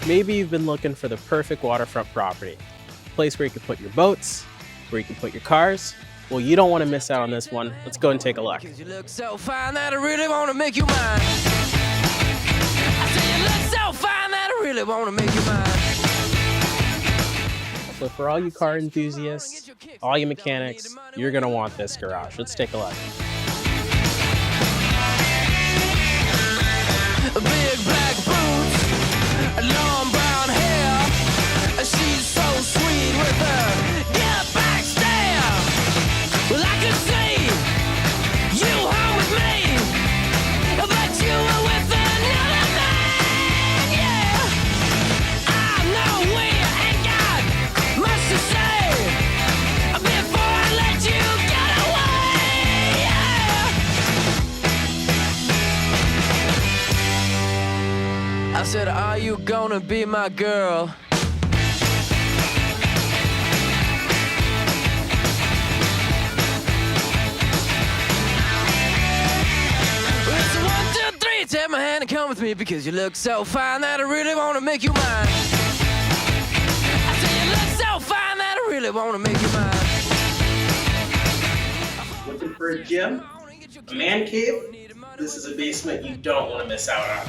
Maybe you've been looking for the perfect waterfront property, a place where you can put your boats, where you can put your cars. Well, you don't want to miss out on this one. Let's go and take a look. You look so fine that I really want to make you mine. I say you look so fine that I really want to make you mine. So for all you car enthusiasts, all you mechanics, you're going to want this garage. Let's take a look. Big black boots, long brown hair. She's so sweet with her get back stare. Well, I could see you home with me, but you were with another man, yeah. I know we ain't got much to say before I let you get away, yeah. I said, are you gonna be my girl? It's a 1, 2, 3, take my hand and come with me because you look so fine that I really want to make you mine. I say you look so fine that I really want to make you mine. Looking for a gym? A man cave? This is a basement you don't want to miss out on.